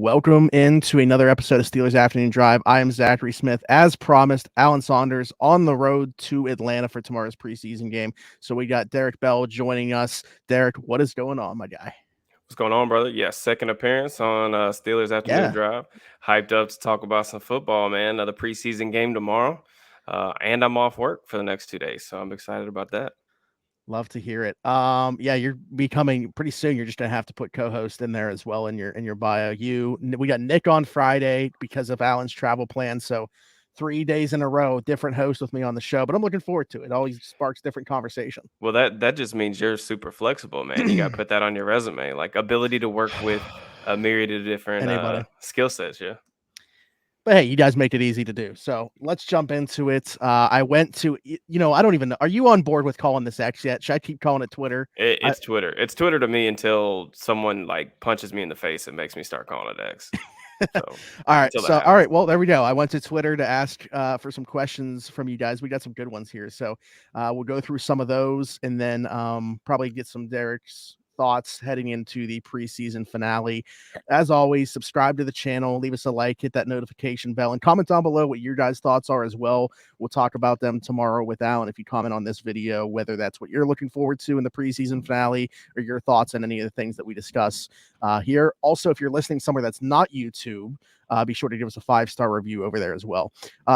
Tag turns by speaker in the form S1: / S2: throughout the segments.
S1: Welcome into another episode of Steelers Afternoon Drive. I am Zachary Smith. As promised, Alan Saunders on the road to Atlanta for tomorrow's preseason game. So we got Derrick Bell joining us. Derrick, what is going on, my guy?
S2: What's going on, brother? Yeah, second appearance on Steelers Afternoon
S1: Yeah,
S2: Drive. Hyped up to talk about some football, man. Another preseason game tomorrow. And I'm off work for the next 2 days, so I'm excited about that.
S1: love to hear it. Yeah, you're becoming pretty soon. You're just gonna have to put co-host in there as well in your bio. We got Nick on Friday because of Alan's travel plan. So 3 days in a row, different host with me on the show. But I'm looking forward to it. It always sparks different conversation.
S2: Well, that just means you're super flexible, man. You got to put that on your resume, like ability to work with a myriad of different
S1: Anybody.
S2: skill sets. Yeah.
S1: But hey, you guys make it easy to do. So let's jump into it. I went to, I don't even know. Are you on board with calling this X yet? Should I keep calling it Twitter?
S2: It's Twitter. It's Twitter to me until someone like punches me in the face and makes me start calling it X. So
S1: All right.
S2: until that
S1: So, all
S2: happens.
S1: right. Well, there we go. I went to Twitter to ask for some questions from you guys. We got some good ones here. So we'll go through some of those and then probably get some Derrick's thoughts heading into the preseason finale. As always, subscribe to the channel, leave us a like, hit that notification bell, and comment down below what your guys' thoughts are as well. We'll talk about them tomorrow with Alan if you comment on this video, whether that's what you're looking forward to in the preseason finale or your thoughts on any of the things that we discuss here. Also, if you're listening somewhere that's not YouTube, be sure to give us a 5-star review over there as well.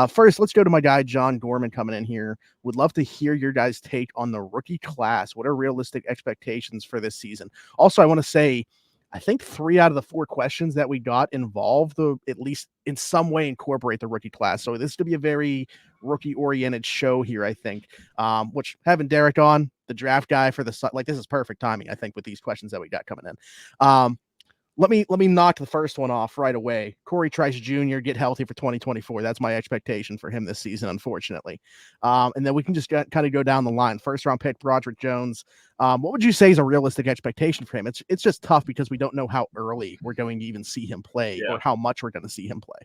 S1: First, let's go to my guy, John Gorman, coming in here. Would love to hear your guys' take on the rookie class. What are realistic expectations for this season? Also, I want to say, I think 3 out of the 4 questions that we got involve at least in some way incorporate the rookie class. So this is to be a very rookie-oriented show here, I think. Which having Derrick on, the draft guy for this is perfect timing, I think, with these questions that we got coming in. Let me knock the first one off right away. Corey Trice Jr. get healthy for 2024. That's my expectation for him this season, unfortunately. And then we can just kind of go down the line. First round pick, Broderick Jones. What would you say is a realistic expectation for him? It's just tough because we don't know how early we're going to even see him play or how much we're going to see him play.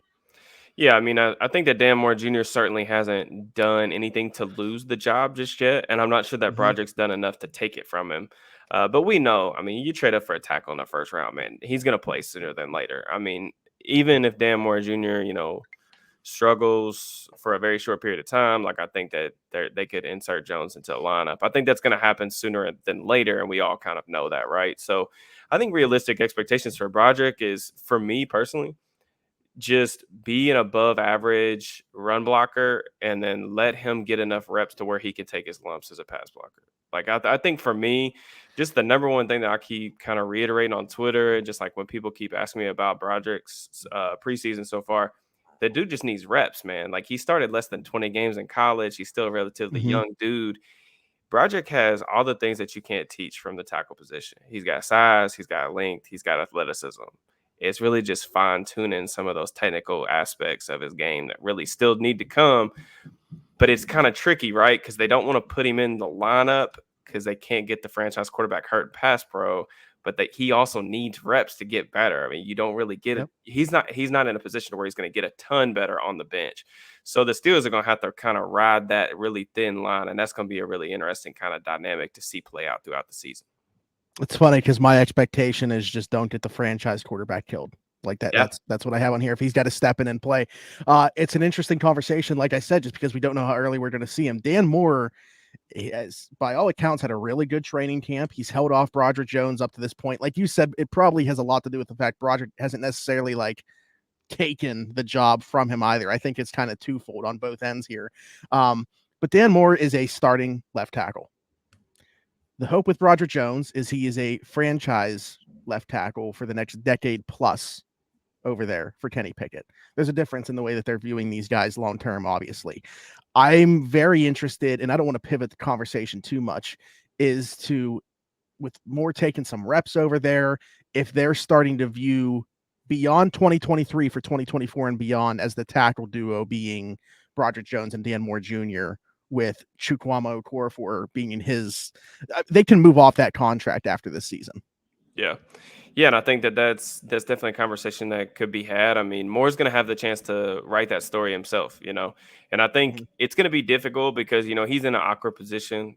S2: Yeah, I mean, I think that Dan Moore Jr. certainly hasn't done anything to lose the job just yet, and I'm not sure that Broderick's done enough to take it from him. But we know, I mean, you trade up for a tackle in the first round, man, he's going to play sooner than later. I mean, even if Dan Moore Jr., struggles for a very short period of time, like I think that they could insert Jones into a lineup. I think that's going to happen sooner than later, and we all kind of know that, right? So I think realistic expectations for Broderick is, for me personally, just be an above average run blocker and then let him get enough reps to where he can take his lumps as a pass blocker. Like I think for me, just the number one thing that I keep kind of reiterating on Twitter, and just like when people keep asking me about Broderick's preseason so far, the dude just needs reps, man. Like he started less than 20 games in college. He's still a relatively young dude. Broderick has all the things that you can't teach from the tackle position. He's got size, he's got length, he's got athleticism. It's really just fine tuning some of those technical aspects of his game that really still need to come. But it's kind of tricky, right? Because they don't want to put him in the lineup because they can't get the franchise quarterback hurt pass pro. But he also needs reps to get better. I mean, you don't really get it. He's not in a position where he's going to get a ton better on the bench. So the Steelers are going to have to kind of ride that really thin line, and that's going to be a really interesting kind of dynamic to see play out throughout the season.
S1: It's funny because my expectation is just don't get the franchise quarterback killed like that.
S2: Yeah.
S1: That's what I have on here. If he's got to step in and play, it's an interesting conversation. Like I said, just because we don't know how early we're going to see him. Dan Moore has, by all accounts, had a really good training camp. He's held off Broderick Jones up to this point. Like you said, it probably has a lot to do with the fact Broderick hasn't necessarily taken the job from him either. I think it's kind of twofold on both ends here. But Dan Moore is a starting left tackle. The hope with Broderick Jones is he is a franchise left tackle for the next decade plus over there for Kenny Pickett. There's a difference in the way that they're viewing these guys long term, obviously. I'm very interested, and I don't want to pivot the conversation too much, with Moore taking some reps over there, if they're starting to view beyond 2023 for 2024 and beyond as the tackle duo being Broderick Jones and Dan Moore Jr., with Chukwuma Okorafor being in they can move off that contract after this season.
S2: Yeah. Yeah, and I think that's definitely a conversation that could be had. I mean, Moore's going to have the chance to write that story himself, and I think it's going to be difficult because, he's in an awkward position.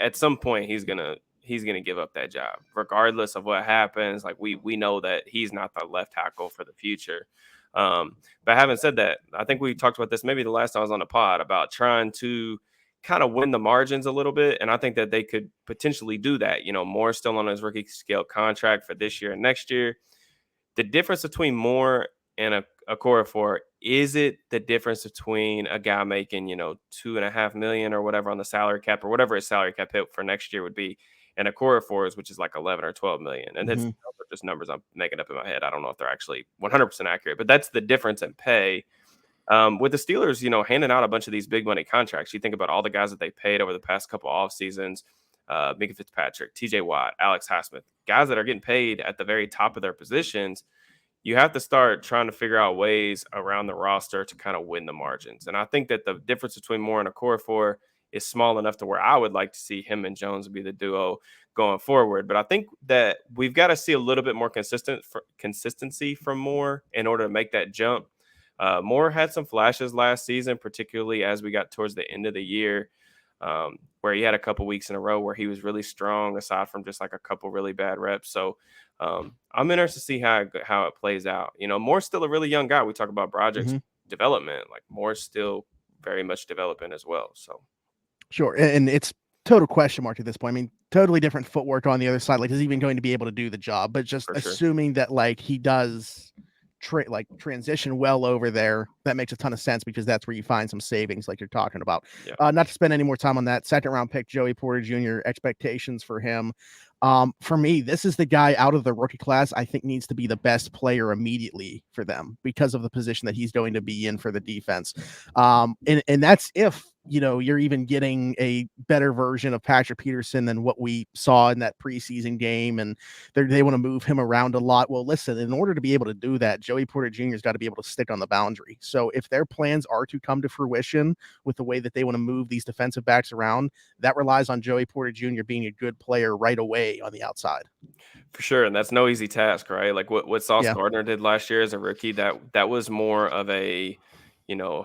S2: At some point, he's going to he's going to give up that job regardless of what happens. Like we know that he's not the left tackle for the future. But having said that, I think we talked about this maybe the last time I was on the pod about trying to kind of win the margins a little bit. And I think that they could potentially do that. Moore still on his rookie scale contract for this year and next year. The difference between Moore and a core four, is it the difference between a guy making, 2.5 million or whatever on the salary cap or whatever his salary cap hit for next year would be, and a core fours, which is like 11 or 12 million. And those are just numbers I'm making up in my head. I don't know if they're actually 100% accurate, but that's the difference in pay. With the Steelers, handing out a bunch of these big money contracts, you think about all the guys that they paid over the past couple off seasons, Minka Fitzpatrick, TJ Watt, Alex Highsmith, guys that are getting paid at the very top of their positions. You have to start trying to figure out ways around the roster to kind of win the margins. And I think that the difference between Moore and a core four is small enough to where I would like to see him and Jones be the duo going forward. But I think that we've got to see a little bit more consistency from Moore in order to make that jump. Moore had some flashes last season, particularly as we got towards the end of the year, where he had a couple weeks in a row where he was really strong, aside from just like a couple really bad reps. So I'm interested to see how it plays out. Moore's still a really young guy. We talk about Broderick's development, like Moore's still very much developing as well. So
S1: sure, and it's total question mark at this point. I mean, totally different footwork on the other side. Like, is he even going to be able to do the job? But just assuming that like he does transition well over there, that makes a ton of sense because that's where you find some savings like you're talking about. Not to spend any more time on that, second round pick Joey Porter Jr., expectations for him. For me, this is the guy out of the rookie class I think needs to be the best player immediately for them because of the position that he's going to be in for the defense. And that's if you're even getting a better version of Patrick Peterson than what we saw in that preseason game, and they want to move him around a lot. Well, listen, in order to be able to do that, Joey Porter Jr. has got to be able to stick on the boundary. So if their plans are to come to fruition with the way that they want to move these defensive backs around, that relies on Joey Porter Jr. being a good player right away on the outside.
S2: For sure, and that's no easy task, right? Like what Sauce Gardner did last year as a rookie, that was more of a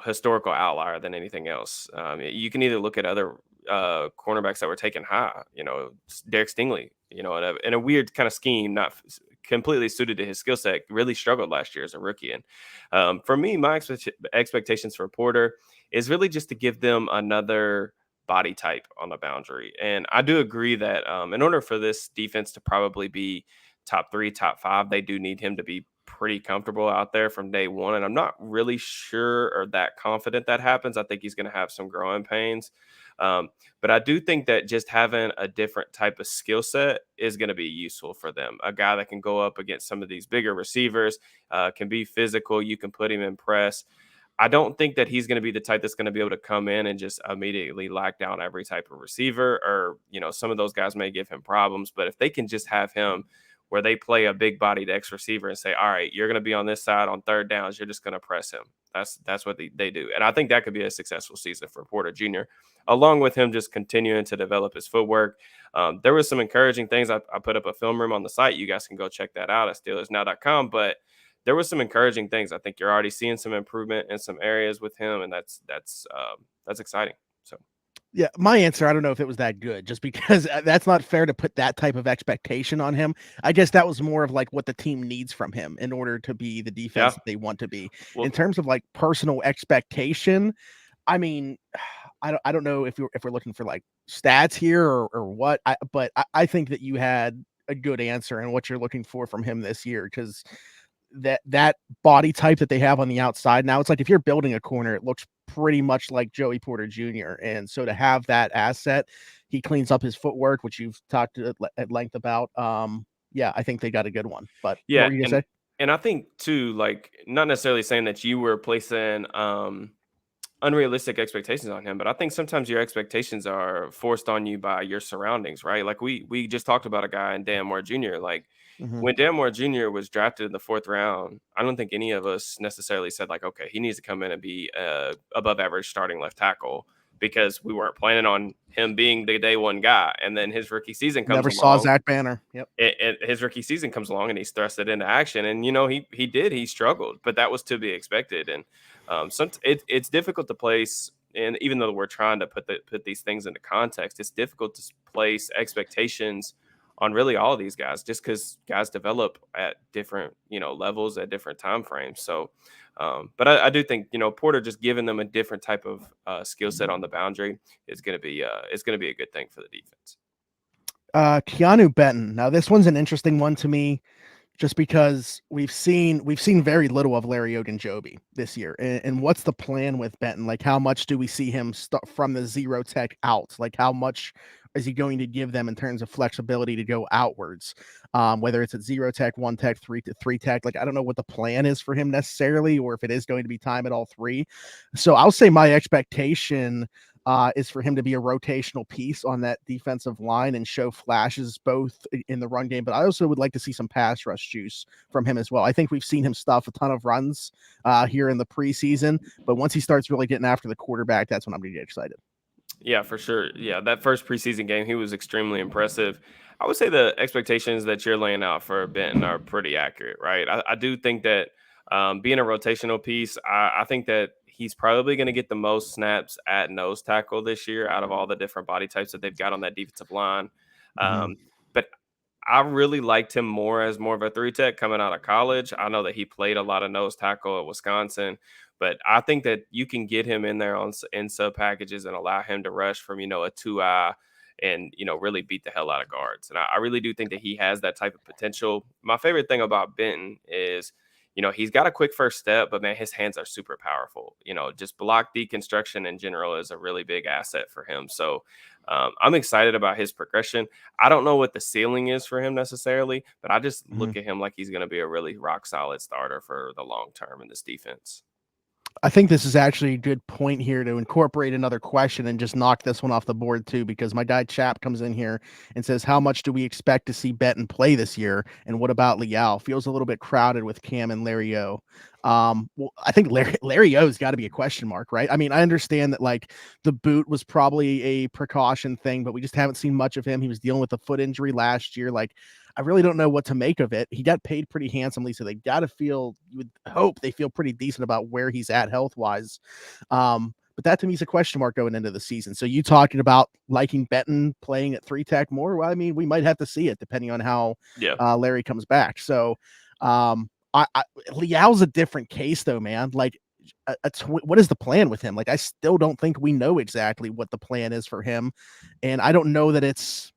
S2: historical outlier than anything else. You can either look at other cornerbacks that were taken high, Derek Stingley, in a weird kind of scheme, not completely suited to his skill set, really struggled last year as a rookie. And for me, my expectations for Porter is really just to give them another body type on the boundary. And I do agree that in order for this defense to probably be top 3, top 5, they do need him to be pretty comfortable out there from day one. And I'm not really sure or that confident that happens. I think he's going to have some growing pains. But I do think that just having a different type of skill set is going to be useful for them. A guy that can go up against some of these bigger receivers, can be physical. You can put him in press. I don't think that he's going to be the type that's going to be able to come in and just immediately lock down every type of receiver, or, some of those guys may give him problems. But if they can just have him where they play a big bodied X receiver and say, all right, you're going to be on this side on third downs, you're just going to press him. That's what they do. And I think that could be a successful season for Porter Jr., along with him just continuing to develop his footwork. There was some encouraging things. I put up a film room on the site. You guys can go check that out at SteelersNow.com. But there was some encouraging things. I think you're already seeing some improvement in some areas with him, and that's exciting. So,
S1: yeah, my answer, I don't know if it was that good, just because that's not fair to put that type of expectation on him. I guess that was more of like what the team needs from him in order to be the defense that they want to be. Well, in terms of like personal expectation, I mean, I don't know if we're looking for like stats here or what, but I think that you had a good answer in what you're looking for from him this year, because that body type that they have on the outside now, it's like if you're building a corner, it looks pretty much like Joey Porter Jr. And so to have that asset, he cleans up his footwork, which you've talked at length about. Yeah, I think they got a good one. But
S2: yeah,
S1: what were you gonna say?
S2: And I think too, like, not necessarily saying that you were placing unrealistic expectations on him, but I think sometimes your expectations are forced on you by your surroundings, right? Like we just talked about a guy in Dan Moore Jr. Like, when Dan Moore Jr. was drafted in the 4th round, I don't think any of us necessarily said like, okay, he needs to come in and be above average starting left tackle, because we weren't planning on him being the day one guy. And then his rookie season comes along.
S1: Never saw Zach Banner. Yep.
S2: His rookie season comes along and he's thrusted into action. And, he struggled, but that was to be expected. And it's difficult to place and even though we're trying to put these things into context, it's difficult to place expectations on really all of these guys, just because guys develop at different, levels at different time frames. So, but I do think, Porter just giving them a different type of skill set on the boundary is going to be a good thing for the defense.
S1: Keanu Benton. Now this one's an interesting one to me, just because we've seen very little of Larry Ogunjobi this year. And what's the plan with Benton? Like, how much do we see him start from the zero tech out? Like, how much is he going to give them in terms of flexibility to go outwards? Whether it's at zero tech, one tech, three tech. Like, I don't know what the plan is for him necessarily, or if it is going to be time at all three. So I'll say my expectation is for him to be a rotational piece on that defensive line and show flashes both in the run game. But I also would like to see some pass rush juice from him as well. I think we've seen him stuff a ton of runs here in the preseason, but once he starts really getting after the quarterback, that's when I'm going to get excited.
S2: Yeah, for sure. Yeah, that first preseason game, he was extremely impressive. I would say the expectations that you're laying out for Benton are pretty accurate, right? I do think that being a rotational piece, I think that he's probably going to get the most snaps at nose tackle this year out of all the different body types that they've got on that defensive line.
S1: Mm-hmm.
S2: But I really liked him more as more of a three tech coming out of college. I know that he played a lot of nose tackle at Wisconsin, but I think that you can get him in there in sub packages and allow him to rush from a 2-eye and really beat the hell out of guards. And I really do think that he has that type of potential. My favorite thing about Benton is he's got a quick first step, but man, his hands are super powerful. Just block deconstruction in general is a really big asset for him. So I'm excited about his progression. I don't know what the ceiling is for him necessarily, but I just
S1: Mm-hmm.
S2: look at him like he's going to be a really rock solid starter for the long term in this defense.
S1: I think this is actually a good point here to incorporate another question and just knock this one off the board too, because my guy Chap comes in here and says, "How much do we expect to see Benton play this year? And what about Liao? Feels a little bit crowded with Cam and Larry O." Well, I think Larry O's got to be a question mark, right? I mean, I understand that like the boot was probably a precaution thing, but we just haven't seen much of him. He was dealing with a foot injury last year. Like, I really don't know what to make of it. He got paid pretty handsomely, so they got to feel, you would hope they feel pretty decent about where he's at health wise. But that to me is a question mark going into the season. So you talking about liking Benton playing at three tech more? Well, I mean, we might have to see it depending on how
S2: Yeah.
S1: Larry comes back. So Liao's a different case though, man. Like what is the plan with him? Like, I still don't think we know exactly what the plan is for him. And I don't know that it's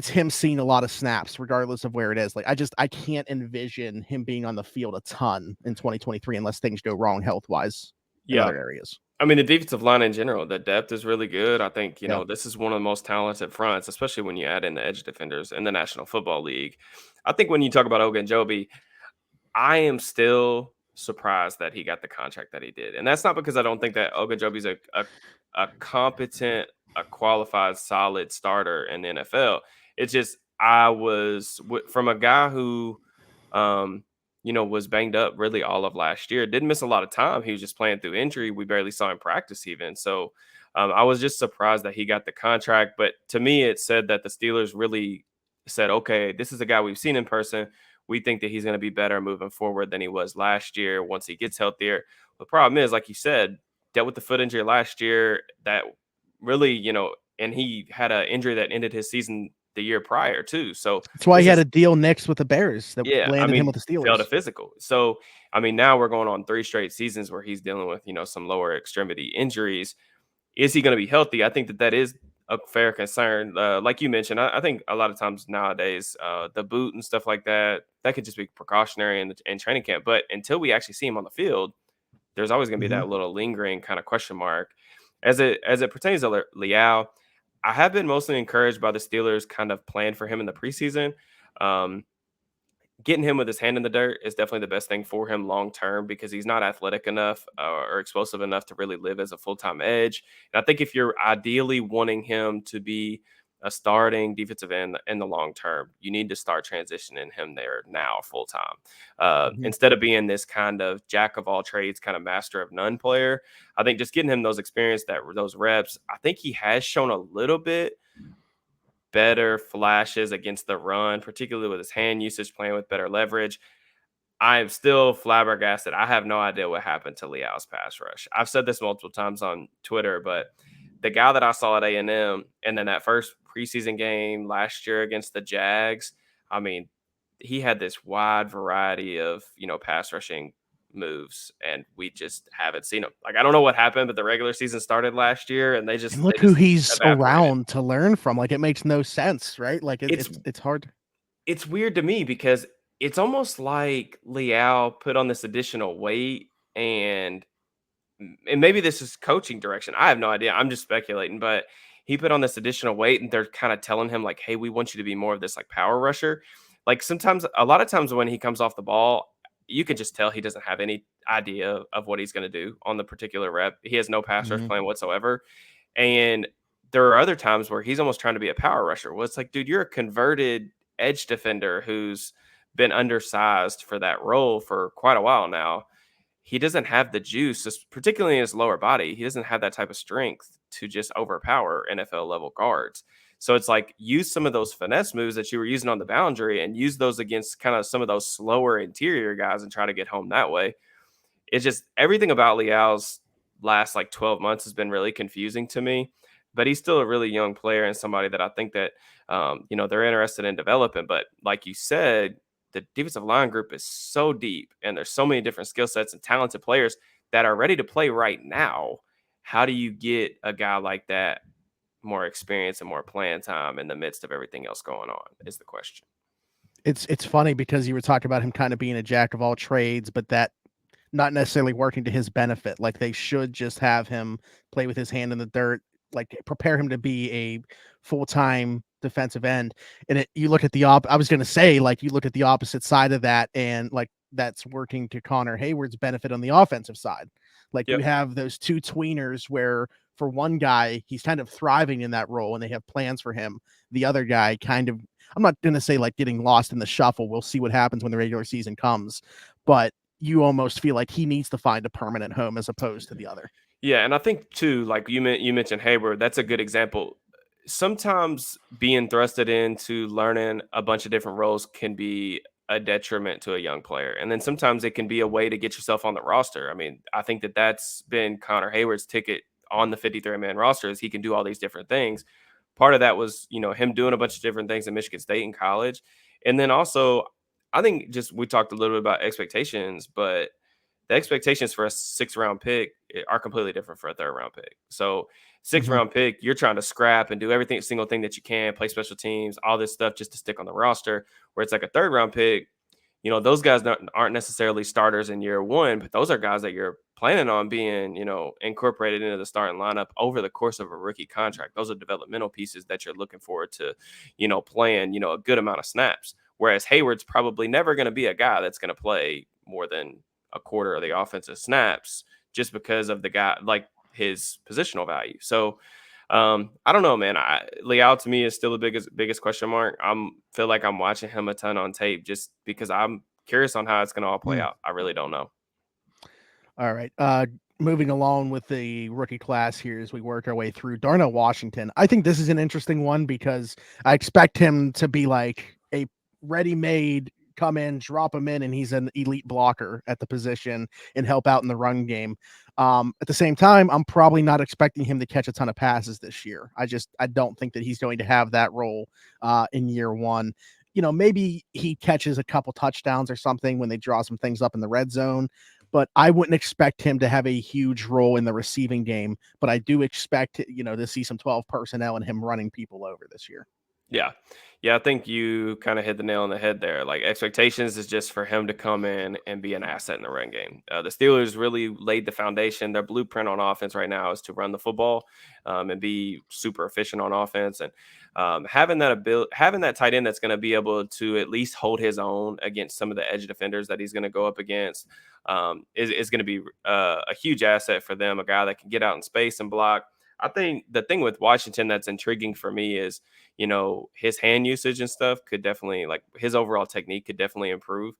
S1: him seeing a lot of snaps regardless of where it is. Like, I can't envision him being on the field a ton in 2023 unless things go wrong health wise in
S2: Yeah.
S1: other areas.
S2: I mean, the defensive line in general, the depth is really good. I think,
S1: Yeah.
S2: this is one of the most talented fronts, especially when you add in the edge defenders in the National Football League. I think when you talk about Ogunjobi, I am still surprised that he got the contract that he did. And that's not because I don't think that Ogunjobi's a competent, a qualified, solid starter in the NFL. It's just from a guy who was banged up really all of last year. Didn't miss a lot of time. He was just playing through injury. We barely saw him practice even. So I was just surprised that he got the contract. But to me, it said that the Steelers really said, okay, this is a guy we've seen in person. We think that he's going to be better moving forward than he was last year once he gets healthier. The problem is, like you said, dealt with the foot injury last year that really, and he had an injury that ended his season the year prior too. So
S1: That's why
S2: this
S1: he had
S2: is
S1: a deal next with the Bears that
S2: yeah, I
S1: landed him
S2: mean,
S1: with the
S2: failed a
S1: Steelers.
S2: physical. So, I mean, now we're going on 3 straight seasons where he's dealing with, some lower extremity injuries. Is he going to be healthy? I think that is a fair concern. Like you mentioned, I think a lot of times nowadays, the boot and stuff like that, that could just be precautionary in training camp. But until we actually see him on the field, there's always going to be
S1: Mhm.
S2: that little lingering kind of question mark. As it pertains to Liao, I have been mostly encouraged by the Steelers' kind of plan for him in the preseason. Um, Getting him with his hand in the dirt is definitely the best thing for him long term because he's not athletic enough or explosive enough to really live as a full time edge. And I think if you're ideally wanting him to be a starting defensive end in the long term, you need to start transitioning him there now full time.
S1: Mhm.
S2: Instead of being this kind of jack of all trades, kind of master of none player, I think just getting him those experience, those reps, I think he has shown a little bit better flashes against the run, particularly with his hand usage, playing with better leverage. I'm still flabbergasted. I have no idea what happened to Leal's pass rush. I've said this multiple times on Twitter, but the guy that I saw at A&M and then that first preseason game last year against the Jags, I mean, he had this wide variety of, pass rushing moves, and we just haven't seen him. Like, I don't know what happened, but the regular season started last year and they
S1: And
S2: just
S1: look
S2: they
S1: who
S2: just
S1: he's
S2: evaporated.
S1: around to learn from. Like it makes no sense, right? Like
S2: It's
S1: it's hard.
S2: it's weird to me because it's almost like Leal put on this additional weight, and maybe this is coaching direction. I have no idea. I'm just speculating, but he put on this additional weight and they're kind of telling him like, "Hey, we want you to be more of this like power rusher." Like sometimes a lot of times when he comes off the ball, you can just tell he doesn't have any idea of what he's going to do on the particular rep. He has no pass rush
S1: Mhm.
S2: plan whatsoever. And there are other times where he's almost trying to be a power rusher. Well, it's like, dude, you're a converted edge defender who's been undersized for that role for quite a while now. He doesn't have the juice, particularly in his lower body. He doesn't have that type of strength to just overpower NFL level guards. So it's like use some of those finesse moves that you were using on the boundary and use those against kind of some of those slower interior guys and try to get home that way. It's just everything about Leal's last like 12 months has been really confusing to me. But he's still a really young player and somebody that I think that they're interested in developing. But like you said, the defensive line group is so deep and there's so many different skill sets and talented players that are ready to play right now. How do you get a guy like that more experience and more playing time in the midst of everything else going on is the question.
S1: It's funny because you were talking about him kind of being a jack of all trades, but that not necessarily working to his benefit. Like they should just have him play with his hand in the dirt, like prepare him to be a full-time defensive end. And you look at I was going to say, like, you look at the opposite side of that, and like that's working to Connor Hayward's benefit on the offensive side. Like you
S2: Yep.
S1: have those two tweeners where for one guy, he's kind of thriving in that role and they have plans for him. The other guy kind of, I'm not going to say like getting lost in the shuffle. We'll see what happens when the regular season comes, but you almost feel like he needs to find a permanent home as opposed to the other.
S2: Yeah, and I think too, like you mentioned Hayward, that's a good example. Sometimes being thrusted into learning a bunch of different roles can be a detriment to a young player, and then sometimes it can be a way to get yourself on the roster. I mean, I think that that's been Connor Hayward's ticket on the 53-man roster is he can do all these different things. Part of that was him doing a bunch of different things at Michigan State in college, and then also I think just we talked a little bit about expectations, but the expectations for a 6th round pick are completely different for a 3rd round pick. So 6th
S1: Mhm.
S2: round pick, you're trying to scrap and do everything single thing that you can, play special teams, all this stuff just to stick on the roster. Where it's like a 3rd round pick, those guys aren't necessarily starters in year one, but those are guys that you're planning on being, incorporated into the starting lineup over the course of a rookie contract. Those are developmental pieces that you're looking forward to, playing, a good amount of snaps. Whereas Hayward's probably never going to be a guy that's going to play more than a quarter of the offensive snaps just because of the guy, like his positional value. So I don't know, man. Leal to me is still the biggest question mark. Feel like I'm watching him a ton on tape just because I'm curious on how it's going to all play
S1: Mm.
S2: out. I really don't know.
S1: All right. Moving along with the rookie class here as we work our way through Darnell Washington. I think this is an interesting one because I expect him to be like a ready-made come in, drop him in, and he's an elite blocker at the position and help out in the run game. At the same time, I'm probably not expecting him to catch a ton of passes this year. I don't think that he's going to have that role in year one. Maybe he catches a couple touchdowns or something when they draw some things up in the red zone, but I wouldn't expect him to have a huge role in the receiving game. But I do expect, to see some 12 personnel and him running people over this year.
S2: Yeah. Yeah, I think you kind of hit the nail on the head there. Like expectations is just for him to come in and be an asset in the run game. The Steelers really laid the foundation. Their blueprint on offense right now is to run the football and be super efficient on offense. And having that tight end that's going to be able to at least hold his own against some of the edge defenders that he's going to go up against is going to be a huge asset for them. A guy that can get out in space and block. I think the thing with Washington that's intriguing for me is his hand usage and stuff could definitely like his overall technique could definitely improve.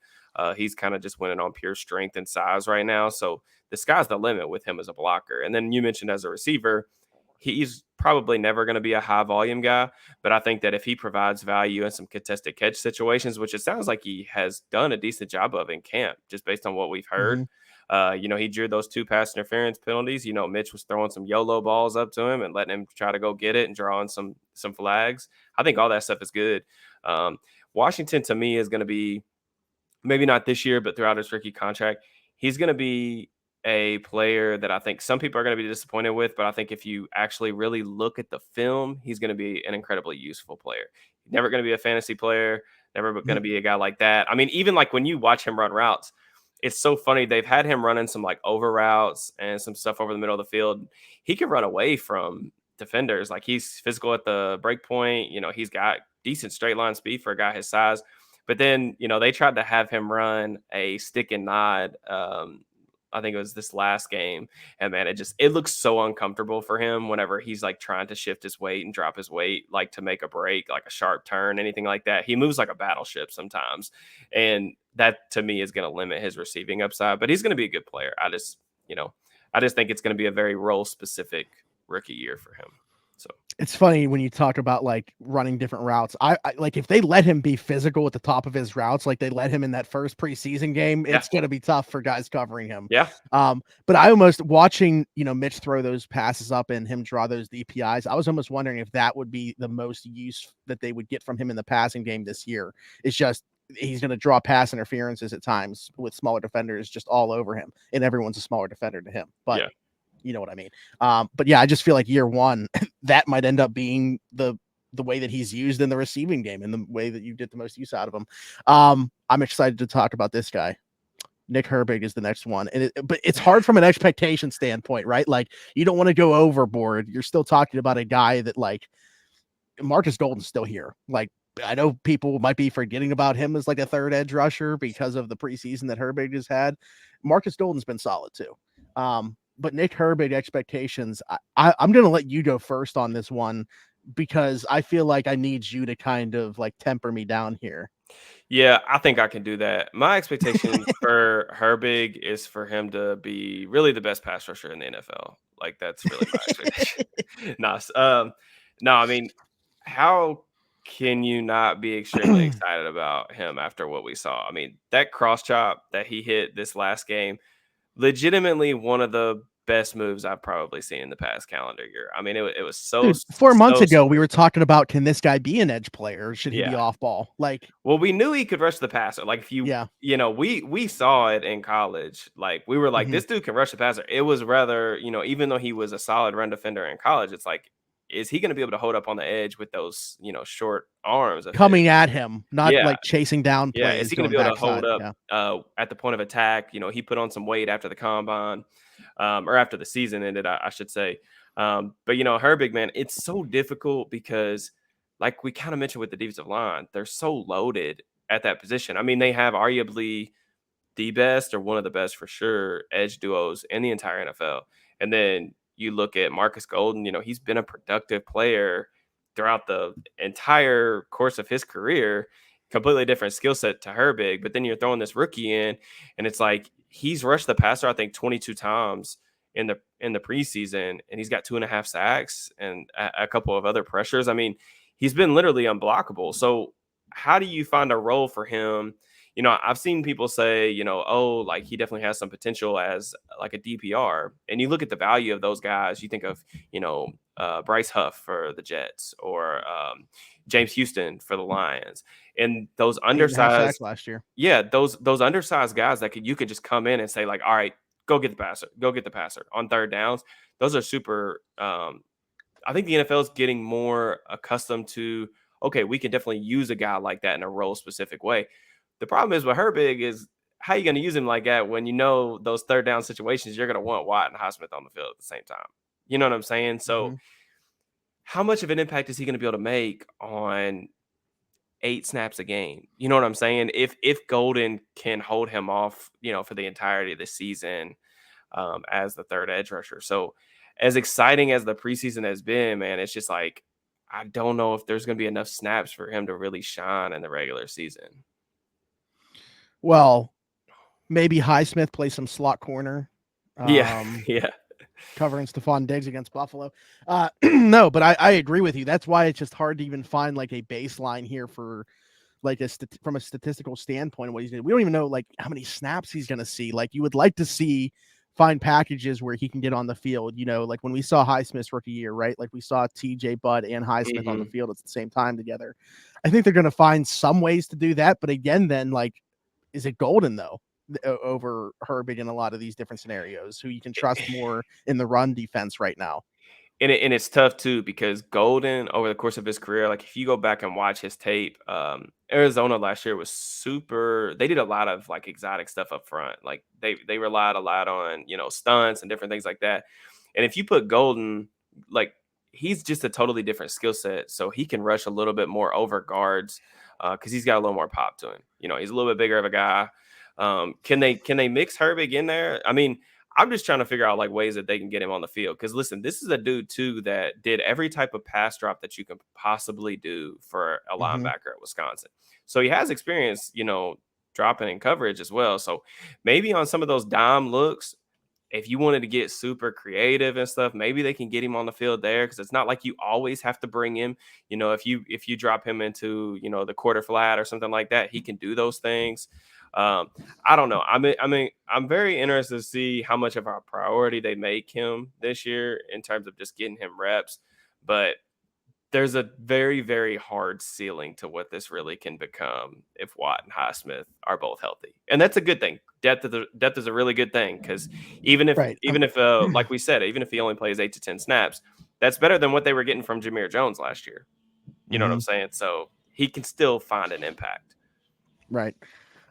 S2: He's kind of just winning on pure strength and size right now. So the sky's the limit with him as a blocker. And then you mentioned as a receiver, he's probably never going to be a high volume guy, but I think that if he provides value in some contested catch situations, which it sounds like he has done a decent job of in camp, just based on what we've heard.
S1: Mm-hmm.
S2: He drew those 2 pass interference penalties. Mitch was throwing some YOLO balls up to him and letting him try to go get it and drawing some flags. I think all that stuff is good. Washington to me is going to be, maybe not this year, but throughout his rookie contract, he's going to be a player that I think some people are going to be disappointed with. But I think if you actually really look at the film, he's going to be an incredibly useful player. Never going to be a fantasy player, never going to be a guy like that. I mean, even like when you watch him run routes, it's so funny. They've had him running some like over routes and some stuff over the middle of the field. He can run away from defenders. Like, he's physical at the break point. He's got decent straight line speed for a guy his size. But then, they tried to have him run a stick and nod. I think it was this last game. And man, it looks so uncomfortable for him whenever he's like trying to shift his weight and drop his weight, like to make a break, like a sharp turn, anything like that. He moves like a battleship sometimes. And that to me is going to limit his receiving upside, but he's going to be a good player. I just think it's going to be a very role specific rookie year for him. So
S1: it's funny when you talk about like running different routes. I like, if they let him be physical at the top of his routes, like they let him in that first preseason game, it's going to be tough for guys covering him.
S2: Yeah.
S1: But I almost watching, Mitch throw those passes up and him draw those DPIs. I was almost wondering if that would be the most use that they would get from him in the passing game this year. It's just, he's going to draw pass interferences at times with smaller defenders just all over him, and everyone's a smaller defender to him. But you know what I mean? But yeah, I just feel like year one, that might end up being the way that he's used in the receiving game and the way that you get the most use out of him. I'm excited to talk about this guy. Nick Herbig is the next one. But it's hard from an expectation standpoint, right? Like, you don't want to go overboard. You're still talking about a guy that, like, Marcus Golden's still here. Like, I know people might be forgetting about him as like a third edge rusher because of the preseason that Herbig has had. Marcus Golden's been solid too. But Nick Herbig expectations, I'm going to let you go first on this one because I feel like I need you to kind of like temper me down here.
S2: Yeah, I think I can do that. My expectation for Herbig is for him to be really the best pass rusher in the NFL. Like, that's really my expectation. Nice. No, I mean, how can you not be extremely excited about him after what we saw? I mean, that cross chop that he hit this last game, legitimately one of the best moves I've probably seen in the past calendar year. I mean, it was so.
S1: Dude, 4 months
S2: so
S1: ago, we
S2: smooth.
S1: were talking about, can this guy be an edge player? Or should he be off ball? Like,
S2: well, we knew he could rush the passer. Like, if we saw it in college. Like, we were like, this dude can rush the passer. It was rather, even though he was a solid run defender in college, it's like, is he going to be able to hold up on the edge with those, short arms
S1: coming at him, not like chasing down plays?
S2: Yeah, is he going to be able to hold up at the point of attack? He put on some weight after the combine, or after the season ended, I should say. But Herbig, man, it's so difficult because, like we kind of mentioned with the defensive line, they're so loaded at that position. I mean, they have arguably the best, or one of the best for sure, edge duos in the entire NFL. And then you look at Marcus Golden, he's been a productive player throughout the entire course of his career, completely different skill set to Herbig. But then you're throwing this rookie in, and it's like, he's rushed the passer, I think, 22 times in the preseason, and he's got 2.5 sacks and a couple of other pressures. I mean, he's been literally unblockable. So how do you find a role for him? I've seen people say, oh, like, he definitely has some potential as like a DPR. And you look at the value of those guys, you think of, Bryce Huff for the Jets, or James Houston for the Lions. And those undersized
S1: last year.
S2: Yeah, those undersized guys that you could just come in and say, like, all right, go get the passer on third downs. Those are super. I think the NFL is getting more accustomed to, okay, we can definitely use a guy like that in a role specific way. The problem is with Herbig is, how are you going to use him like that when those third down situations, you're going to want Watt and Highsmith on the field at the same time? You know what I'm saying? So how much of an impact is he going to be able to make on 8 snaps a game? You know what I'm saying? If Golden can hold him off, for the entirety of the season, as the third edge rusher. So as exciting as the preseason has been, man, it's just like, I don't know if there's going to be enough snaps for him to really shine in the regular season.
S1: Well, maybe Highsmith plays some slot corner.
S2: Yeah.
S1: covering Stephon Diggs against Buffalo. No, but I agree with you. That's why it's just hard to even find like a baseline here for like from a statistical standpoint. What he's doing, we don't even know like how many snaps he's going to see. Like you would like to see find packages where he can get on the field. You know, like when we saw Highsmith's rookie year, right? Like we saw T.J. Budd and Highsmith on the field at the same time together. I think they're going to find some ways to do that, but again, then like, is it Golden though? Over Herbert in a lot of these different scenarios, who you can trust more in the run defense right now.
S2: And it's tough too because Golden over the course of his career, like if you go back and watch his tape, Arizona last year was super. They did a lot of like exotic stuff up front. Like they relied a lot on stunts and different things like that. And if you put Golden, like he's just a totally different skill set, so he can rush a little bit more over guards because he's got a little more pop to him. He's a little bit bigger of a guy. Can they mix Herbig in there? I mean, I'm just trying to figure out like ways that they can get him on the field. Because listen, this is a dude too that did every type of pass drop that you can possibly do for a linebacker at Wisconsin. So he has experience, dropping in coverage as well. So maybe on some of those dime looks, if you wanted to get super creative and stuff, maybe they can get him on the field there because it's not like you always have to bring him. If you drop him into the quarter flat or something like that, he can do those things. I don't know. I'm very interested to see how much of a priority they make him this year in terms of just getting him reps. But there's a very, very hard ceiling to what this really can become if Watt and Highsmith are both healthy, and that's a good thing. Depth is a really good thing because even if like we said, even if he only plays 8 to 10 snaps, that's better than what they were getting from Jameer Jones last year. You know what I'm saying? So he can still find an impact.
S1: Right.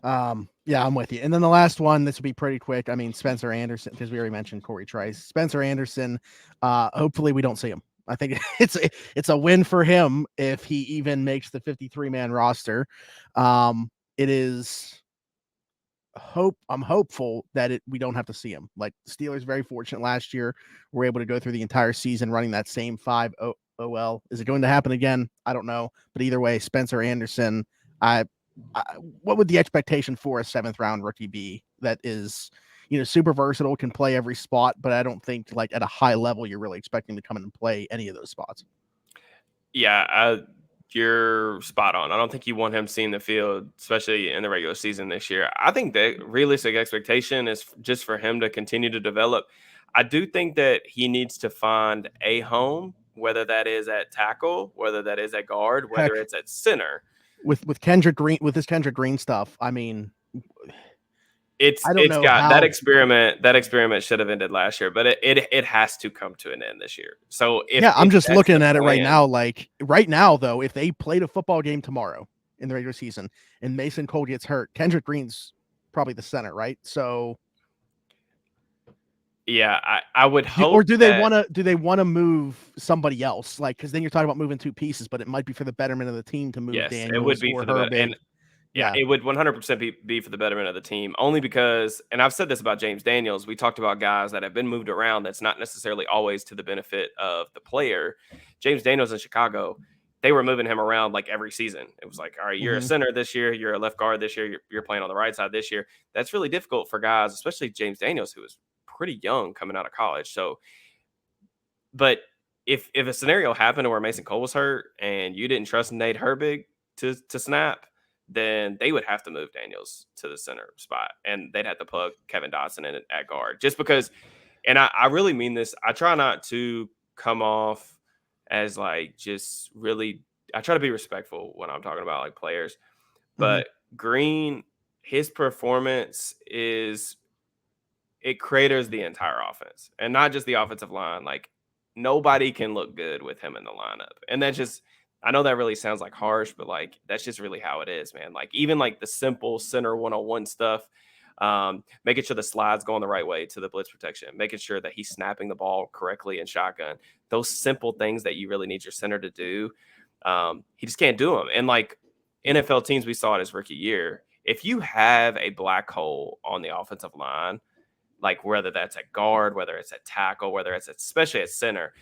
S1: Yeah, I'm with you. And then the last one, this will be pretty quick. I mean, Spencer Anderson, because we already mentioned Corey Trice. Spencer Anderson, hopefully we don't see him. I think it's a win for him if he even makes the 53-man roster. It is I'm hopeful that we don't have to see him. Like the Steelers very fortunate last year, were able to go through the entire season running that same 5 OL. Is it going to happen again? I don't know. But either way, Spencer Anderson, what would the expectation for a 7th round rookie be that is, super versatile, can play every spot, but I don't think like at a high level you're really expecting to come in and play any of those spots.
S2: Yeah, you're spot on. I don't think you want him seeing the field, especially in the regular season this year. I think the realistic expectation is just for him to continue to develop. I do think that he needs to find a home, whether that is at tackle, whether that is at guard, whether it's at center.
S1: With Kendrick Green, with this Kendrick Green stuff, I mean,
S2: it's got that experiment. That experiment should have ended last year, but it has to come to an end this year. So
S1: I'm just looking at it right now. Like right now, though, if they played a football game tomorrow in the regular season and Mason Cole gets hurt, Kendrick Green's probably the center, right? So
S2: yeah, I would hope.
S1: Or do they want to move somebody else? Like, because then you're talking about moving 2 pieces, but it might be for the betterment of the team to move Daniels.
S2: It would be
S1: or
S2: for the
S1: yeah,
S2: it would 100% be for the betterment of the team. Only because, and I've said this about James Daniels, we talked about guys that have been moved around. That's not necessarily always to the benefit of the player. James Daniels in Chicago, they were moving him around like every season. It was like, all right, you're a center this year, you're a left guard this year, you're playing on the right side this year. That's really difficult for guys, especially James Daniels, who was pretty young coming out of college. So, but if a scenario happened where Mason Cole was hurt and you didn't trust Nate Herbig to snap, then they would have to move Daniels to the center spot, and they'd have to plug Kevin Dotson in at guard. Just because, and I really mean this, I try not to come off as like just really, I try to be respectful when I'm talking about like players, but Green, his performance it craters the entire offense, and not just the offensive line. Like nobody can look good with him in the lineup, and that's just, I know that really sounds like harsh, but like that's just really how it is, man. Like even like the simple center 101 stuff, making sure the slide's going the right way to the blitz protection, making sure that he's snapping the ball correctly in shotgun. Those simple things that you really need your center to do, he just can't do them. And like NFL teams, we saw it his rookie year. If you have a black hole on the offensive line, like whether that's at guard, whether it's at tackle, whether it's especially at center,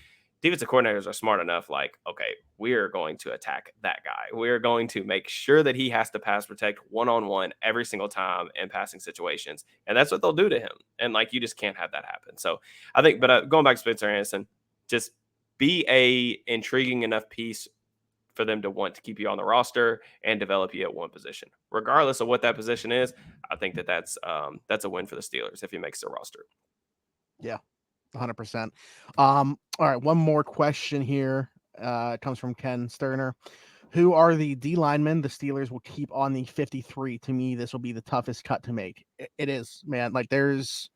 S2: defensive coordinators are smart enough, like, okay, we're going to attack that guy. We're going to make sure that he has to pass protect one-on-one every single time in passing situations. And that's what they'll do to him. And like, you just can't have that happen. So I think, but going back to Spencer Anderson, just be a intriguing enough piece for them to want to keep you on the roster and develop you at one position, regardless of what that position is. I think that's a win for the Steelers if he makes the roster.
S1: Yeah, 100%. All right, one more question here. It comes from Ken Sterner. Who are the D linemen the Steelers will keep on the 53? To me, this will be the toughest cut to make. It is, man. Like, there's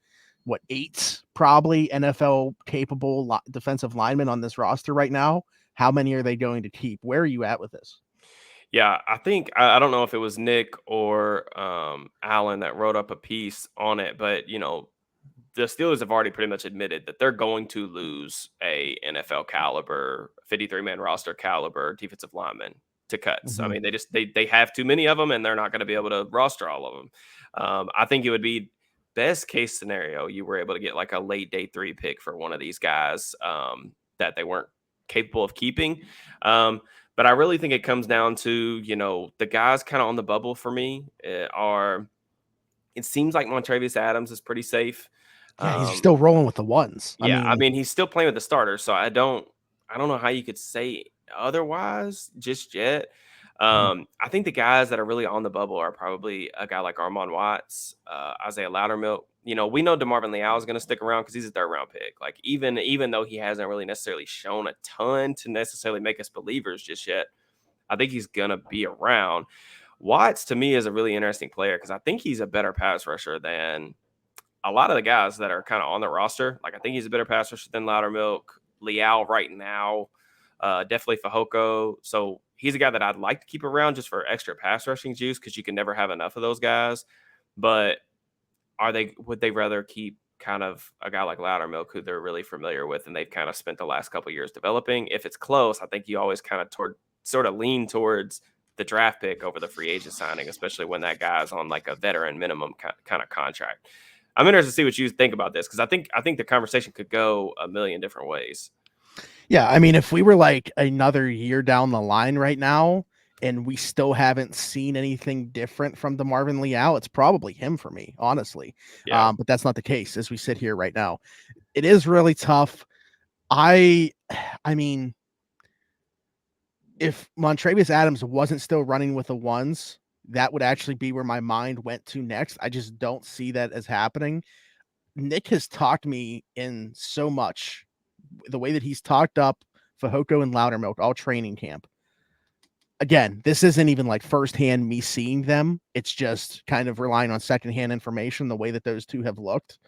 S1: what, 8 probably NFL capable defensive linemen on this roster right now. How many are they going to keep? Where are you at with this?
S2: Yeah, I think I don't know if it was Nick or Alan that wrote up a piece on it, but the Steelers have already pretty much admitted that they're going to lose a NFL caliber, 53-man roster caliber defensive lineman to cuts. I mean, they have too many of them, and they're not going to be able to roster all of them. I think it would be best case scenario you were able to get like a late day 3 pick for one of these guys that they weren't capable of keeping. But I really think it comes down to, the guys kind of on the bubble for me are. It seems like Montravius Adams is pretty safe.
S1: Yeah, he's still rolling with the ones.
S2: Yeah, I mean, he's still playing with the starters, so I don't know how you could say otherwise just yet. I think the guys that are really on the bubble are probably a guy like Armon Watts, Isaiah Loudermilk. We know DeMarvin Leal is going to stick around because he's a 3rd-round pick. Like, even though he hasn't really necessarily shown a ton to necessarily make us believers just yet, I think he's going to be around. Watts, to me, is a really interesting player because I think he's a better pass rusher than a lot of the guys that are kind of on the roster. Like, I think he's a better pass rusher than Loudermilk, Leal right now, definitely Fehoko. So he's a guy that I'd like to keep around just for extra pass rushing juice because you can never have enough of those guys. But would they rather keep kind of a guy like Loudermilk who they're really familiar with and they've kind of spent the last couple of years developing? If it's close, I think you always kind of sort of lean towards the draft pick over the free agent signing, especially when that guy's on like a veteran minimum kind of contract. I'm interested to see what you think about this because I think the conversation could go a million different ways.
S1: Yeah, I mean, if we were like another year down the line right now and we still haven't seen anything different from DeMarvin Leal, it's probably him for me, honestly.
S2: Yeah.
S1: But that's not the case as we sit here right now. It is really tough. I mean, if Montravius Adams wasn't still running with the ones, that would actually be where my mind went to next. I just don't see that as happening. Nick has talked me in so much. The way that he's talked up Fehoko and Loudermilk all training camp. Again, this isn't even like firsthand me seeing them. It's just kind of relying on secondhand information, the way that those two have looked.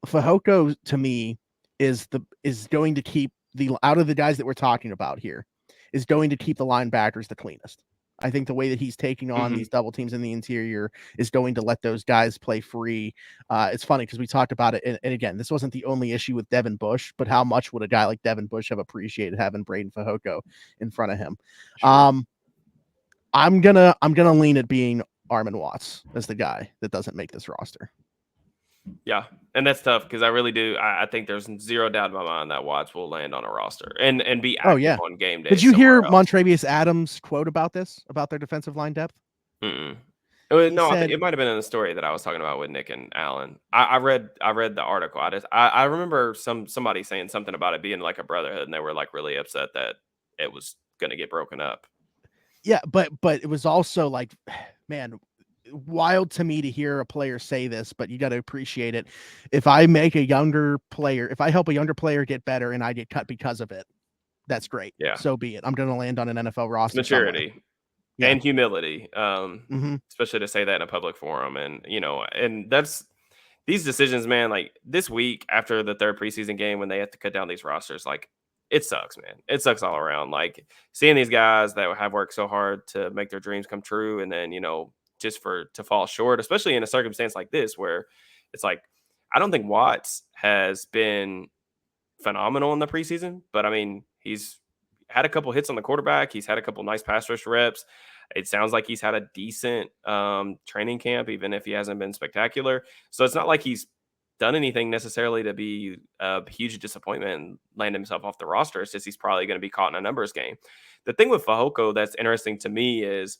S1: Fehoko to me is going to keep out of the guys that we're talking about here, is going to keep the linebackers the cleanest. I think the way that he's taking on these double teams in the interior is going to let those guys play free. It's funny because we talked about it. And again, this wasn't the only issue with Devin Bush, but how much would a guy like Devin Bush have appreciated having Braden Fehoko in front of him? Sure. I'm gonna lean at being Armon Watts as the guy that doesn't make this roster.
S2: Yeah, and that's tough because I really do. I think there's zero doubt in my mind that Watts will land on a roster and be active on game day.
S1: Did you hear Montravius Adams' quote about this, about their defensive line depth?
S2: No, I think it might have been in the story that I was talking about with Nick and Alan. I read the article. I remember somebody saying something about it being like a brotherhood, and they were like really upset that it was going to get broken up.
S1: Yeah, but it was also like, man, wild to me to hear a player say this, but you got to appreciate it. If I make a younger player, if I help a younger player get better and I get cut because of it, that's great.
S2: Yeah.
S1: So be it. I'm going to land on an NFL roster.
S2: It's maturity and humility, especially to say that in a public forum. And, and that's these decisions, man, like this week after the 3rd preseason game, when they have to cut down these rosters, like it sucks, man. It sucks all around. Like seeing these guys that have worked so hard to make their dreams come true. And then, just to fall short, especially in a circumstance like this, where it's like, I don't think Watts has been phenomenal in the preseason, but I mean, he's had a couple hits on the quarterback. He's had a couple nice pass rush reps. It sounds like he's had a decent training camp, even if he hasn't been spectacular. So it's not like he's done anything necessarily to be a huge disappointment and land himself off the roster. It's just he's probably going to be caught in a numbers game. The thing with Fehoko that's interesting to me is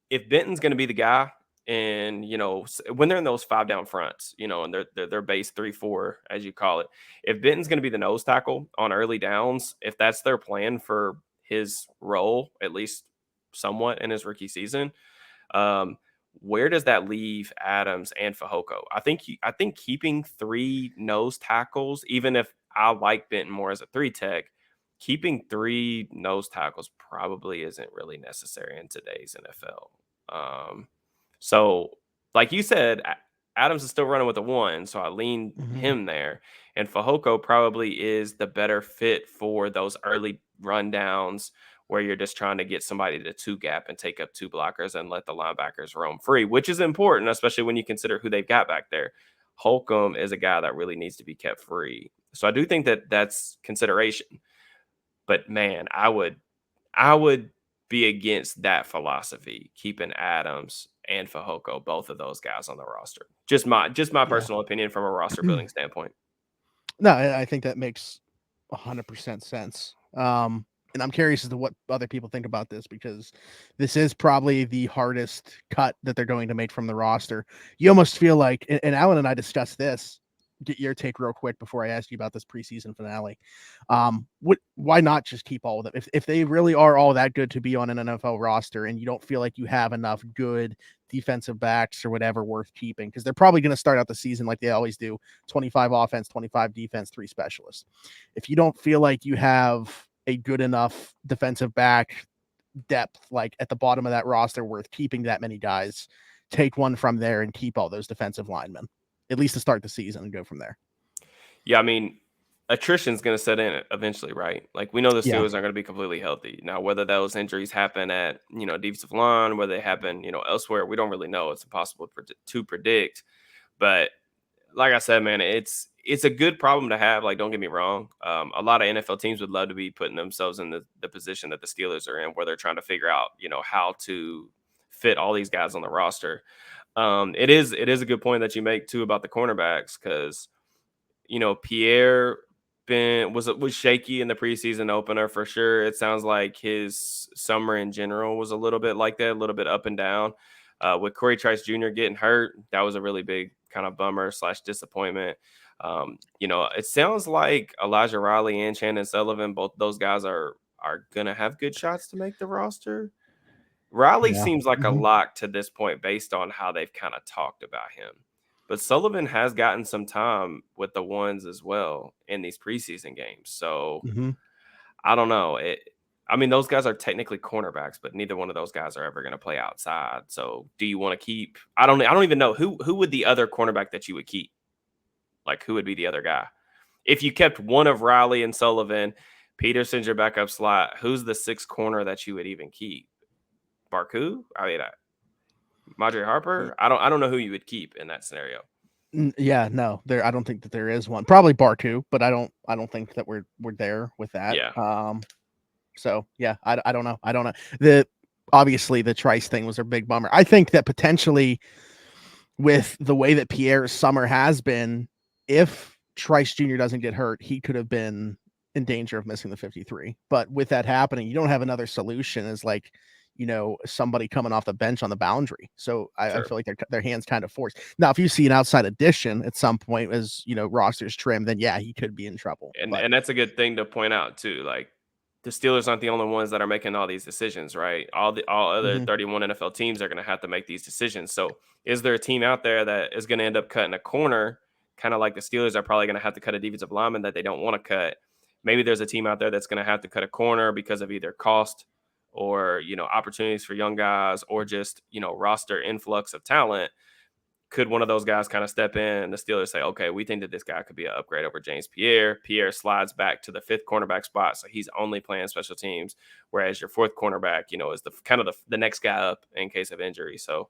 S2: if Benton's going to be the guy, and when they're in those 5 down fronts, and they're base 3-4 as you call it, if Benton's going to be the nose tackle on early downs, if that's their plan for his role, at least somewhat in his rookie season, where does that leave Adams and Fehoko? I think keeping 3 nose tackles, even if I like Benton more as a 3 tech, keeping 3 nose tackles probably isn't really necessary in today's NFL. So, like you said, Adams is still running with a 1, so I lean him there. And Fehoko probably is the better fit for those early rundowns where you're just trying to get somebody to 2 gap and take up 2 blockers and let the linebackers roam free, which is important, especially when you consider who they've got back there. Holcomb is a guy that really needs to be kept free. So I do think that that's consideration. But man, I would be against that philosophy, keeping Adams and Fehoko, both of those guys on the roster. Just my personal opinion from a roster building standpoint.
S1: No, I think that makes 100% sense. And I'm curious as to what other people think about this, because this is probably the hardest cut that they're going to make from the roster. You almost feel like, and Alan and I discussed this, get your take real quick before I ask you about this preseason finale. Why not just keep all of them? If they really are all that good to be on an NFL roster, and you don't feel like you have enough good defensive backs or whatever worth keeping, because they're probably going to start out the season like they always do, 25 offense, 25 defense, 3 specialists. If you don't feel like you have a good enough defensive back depth, like at the bottom of that roster, worth keeping that many guys, take one from there and keep all those defensive linemen, at least to start the season, and go from there.
S2: Yeah, I mean, attrition's going to set in eventually, right? Like, we know the Steelers aren't going to be completely healthy. Now, whether those injuries happen at, defensive line, whether they happen, elsewhere, we don't really know. It's impossible to predict. But like I said, man, it's a good problem to have. Like, don't get me wrong. A lot of NFL teams would love to be putting themselves in the position that the Steelers are in, where they're trying to figure out, how to fit all these guys on the roster. It is a good point that you make too about the cornerbacks, because Pierre was shaky in the preseason opener for sure. It sounds like his summer in general was a little bit like that, a little bit up and down. With Corey Trice Jr. getting hurt, that was a really big kind of bummer / disappointment. It sounds like Elijah Riley and Chandon Sullivan, both those guys are gonna have good shots to make the roster. Riley seems like a lock to this point based on how they've kind of talked about him. But Sullivan has gotten some time with the ones as well in these preseason games. So I don't know. Those guys are technically cornerbacks, but neither one of those guys are ever going to play outside. So do you want to keep? I don't even know who would the other cornerback that you would keep? Like, who would be the other guy? If you kept one of Riley and Sullivan, Peterson's your backup slot. Who's the 6th corner that you would even keep? Barku? Madre Harper? I don't know who you would keep in that scenario.
S1: Yeah, no, I don't think that there is one. Probably Barku, but I don't think that we're there with that.
S2: Yeah.
S1: So yeah, I don't know. I don't know. Obviously the Trice thing was a big bummer. I think that potentially, with the way that Pierre's summer has been, if Trice Jr. doesn't get hurt, he could have been in danger of missing the 53. But with that happening, you don't have another solution as like, somebody coming off the bench on the boundary. So I feel like their hands kind of forced. Now, if you see an outside addition at some point as, rosters trim, then yeah, he could be in trouble.
S2: And that's a good thing to point out too. Like, the Steelers aren't the only ones that are making all these decisions, right? All other 31 NFL teams are going to have to make these decisions. So is there a team out there that is going to end up cutting a corner, kind of like the Steelers are probably going to have to cut a defensive lineman that they don't want to cut? Maybe there's a team out there that's going to have to cut a corner because of either cost or, opportunities for young guys, or just, roster influx of talent. Could one of those guys kind of step in and the Steelers say, okay, we think that this guy could be an upgrade over James Pierre. Pierre slides back to the 5th cornerback spot, so he's only playing special teams, whereas your 4th cornerback, is the kind of the next guy up in case of injury. So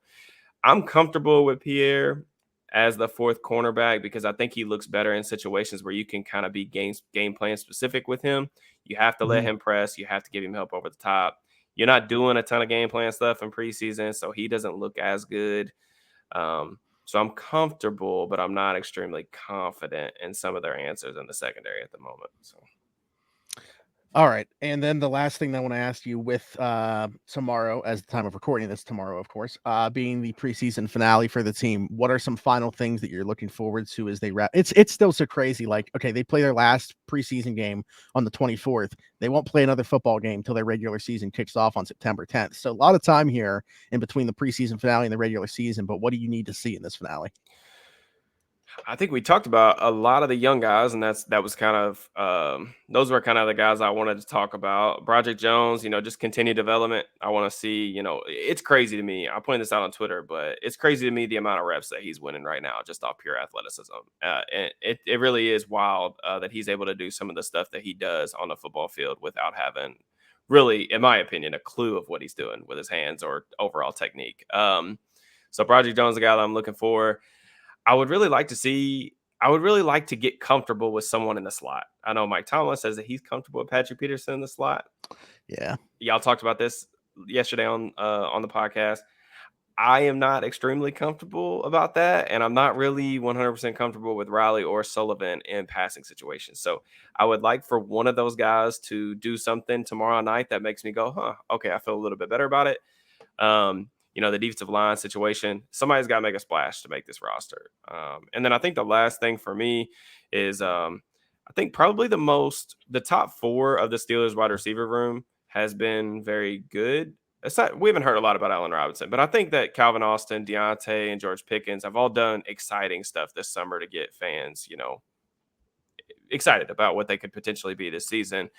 S2: I'm comfortable with Pierre as the 4th cornerback, because I think he looks better in situations where you can kind of be game plan specific with him. You have to let him press. You have to give him help over the top. You're not doing a ton of game plan stuff in preseason, so he doesn't look as good. So I'm comfortable, but I'm not extremely confident in some of their answers in the secondary at the moment. So
S1: All right. And then the last thing that I want to ask you with tomorrow, as the time of recording this tomorrow, of course, being the preseason finale for the team, what are some final things that you're looking forward to as they wrap? It's still so crazy. Like, okay, they play their last preseason game on the 24th. They won't play another football game till their regular season kicks off on September 10th. So a lot of time here in between the preseason finale and the regular season. But what do you need to see in this finale?
S2: I think we talked about a lot of the young guys, and that was kind of those were kind of the guys I wanted to talk about. Project Jones, just continue development. I want to see, it's crazy to me. I pointed this out on Twitter, but it's crazy to me the amount of reps that he's winning right now, just off pure athleticism. And it really is wild that he's able to do some of the stuff that he does on the football field without having really, in my opinion, a clue of what he's doing with his hands or overall technique. So Project Jones, the guy that I'm looking for. I would really like to see. I would really like to get comfortable with someone in the slot. I know Mike Tomlin says that he's comfortable with Patrick Peterson in the slot.
S1: Yeah.
S2: Y'all talked about this yesterday on the podcast. I am not extremely comfortable about that, and I'm not really 100% comfortable with Riley or Sullivan in passing situations. So I would like for one of those guys to do something tomorrow night that makes me go, huh, okay, I feel a little bit better about it. The defensive line situation, somebody's got to make a splash to make this roster. And then I think the last thing for me is I think probably the top four of the Steelers wide receiver room has been very good. We haven't heard a lot about Allen Robinson, but I think that Calvin Austin, Deontay, and George Pickens have all done exciting stuff this summer to get fans, excited about what they could potentially be this season.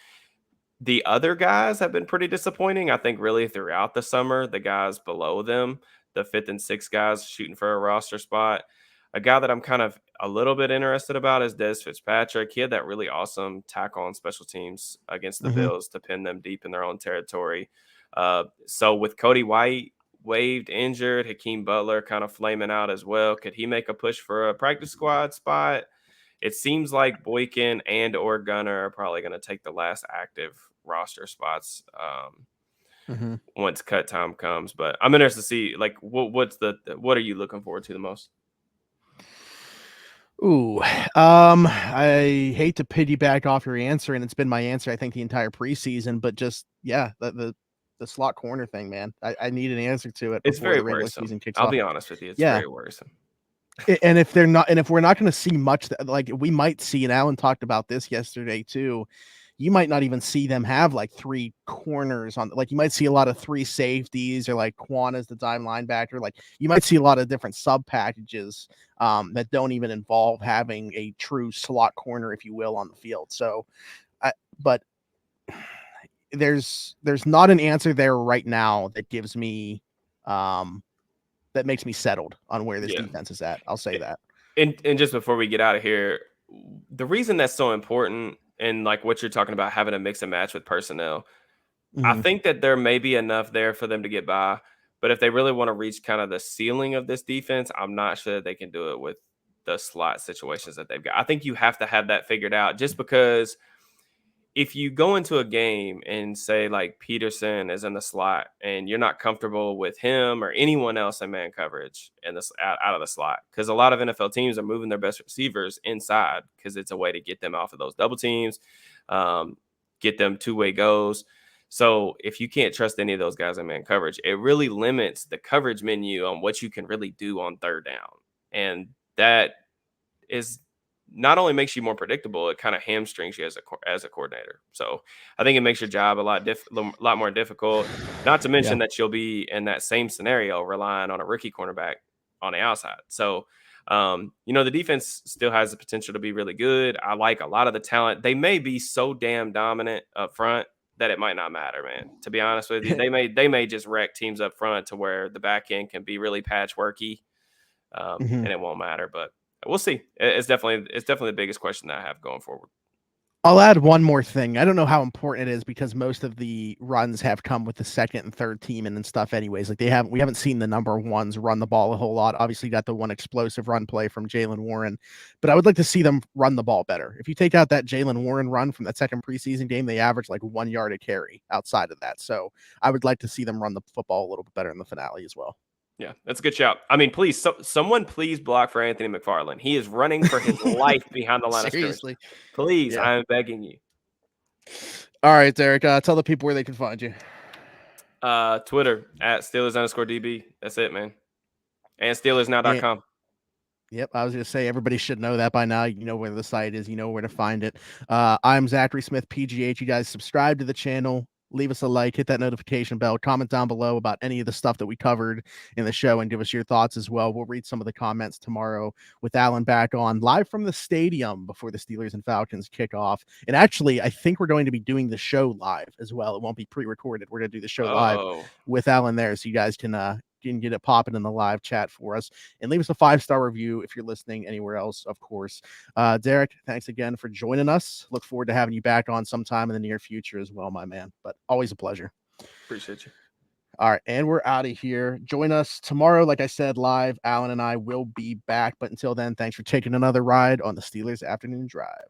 S2: The other guys have been pretty disappointing, I think, really throughout the summer. The guys below them, the fifth and sixth guys shooting for a roster spot. A guy that I'm kind of a little bit interested about is Des Fitzpatrick. He had that really awesome tackle on special teams against the
S1: Mm-hmm.
S2: Bills to pin them deep in their own territory. So with Cody White waived, injured, Hakeem Butler kind of flaming out as well, could he make a push for a practice squad spot? It seems like Boykin and or Gunner are probably going to take the last active roster spots once cut time comes. But I'm interested to see, like, what are you looking forward to the most?
S1: Ooh, I hate to piggyback off your answer, and it's been my answer, I think, the entire preseason, but just, yeah, the slot corner thing, man. I need an answer to it
S2: It's
S1: before
S2: very
S1: the regular
S2: worrisome.
S1: season kicks
S2: I'll
S1: off.
S2: be honest with you. It's
S1: Yeah.
S2: very worrisome.
S1: And if we're not going to see much, like we might see, and Alan talked about this yesterday too, you might not even see them have like three corners on, like you might see a lot of three safeties or like Quan as the dime linebacker. Like you might see a lot of different sub packages that don't even involve having a true slot corner, if you will, on the field. So, but there's not an answer there right now that gives me, that makes me settled on where this defense is at. I'll say that.
S2: And just before we get out of here, the reason that's so important and like what you're talking about, having a mix and match with personnel, I think that there may be enough there for them to get by. But if they really want to reach kind of the ceiling of this defense, I'm not sure that they can do it with the slot situations that they've got. I think you have to have that figured out, just because if you go into a game and say like Peterson is in the slot and you're not comfortable with him or anyone else in man coverage and this out of the slot, because a lot of NFL teams are moving their best receivers inside because it's a way to get them off of those double teams, get them two-way goes. So if you can't trust any of those guys in man coverage, it really limits the coverage menu on what you can really do on third down. And that is not only makes you more predictable, it kind of hamstrings you as a coordinator. So I think it makes your job a lot more difficult. Not to mention that you'll be in that same scenario relying on a rookie cornerback on the outside. So the defense still has the potential to be really good. I like a lot of the talent. They may be so damn dominant up front that it might not matter, man. To be honest with you, they may just wreck teams up front to where the back end can be really patchworky, and it won't matter. But we'll see. It's definitely the biggest question that I have going forward.
S1: I'll add one more thing. I don't know how important it is because most of the runs have come with the second and third team and stuff anyways. Like we haven't seen the number ones run the ball a whole lot. Obviously got the one explosive run play from Jaylen Warren, but I would like to see them run the ball better. If you take out that Jaylen Warren run from that second preseason game, they average like 1 yard a carry outside of that. So I would like to see them run the football a little bit better in the finale as well.
S2: Yeah, that's a good shout. I mean, please, someone please block for Anthony McFarland. He is running for his life behind the line of scrimmage.
S1: Seriously.
S2: Please,
S1: Yeah.
S2: I'm begging you.
S1: All right, Derek, tell the people where they can find you.
S2: Twitter at Steelers_DB. That's it, man. And SteelersNow.com.
S1: Yep, I was going to say everybody should know that by now. You know where the site is. You know where to find it. I'm Zachary Smith, PGH. You guys subscribe to the channel. Leave us a like, hit that notification bell, comment down below about any of the stuff that we covered in the show, and give us your thoughts as well. We'll read some of the comments tomorrow with Alan back on live from the stadium before the Steelers and Falcons kick off. And actually, I think we're going to be doing the show live as well. It won't be pre-recorded. We're going to do the show live with Alan there, so you guys can get it popping in the live chat for us, and leave us a 5-star review if you're listening anywhere else, of course. Derek, thanks again for joining us. Look forward to having you back on sometime in the near future as well, my man. But always a pleasure.
S2: Appreciate you.
S1: All right, and we're out of here. Join us tomorrow, like I said, live. Alan and I will be back, but until then, thanks for taking another ride on the Steelers Afternoon Drive.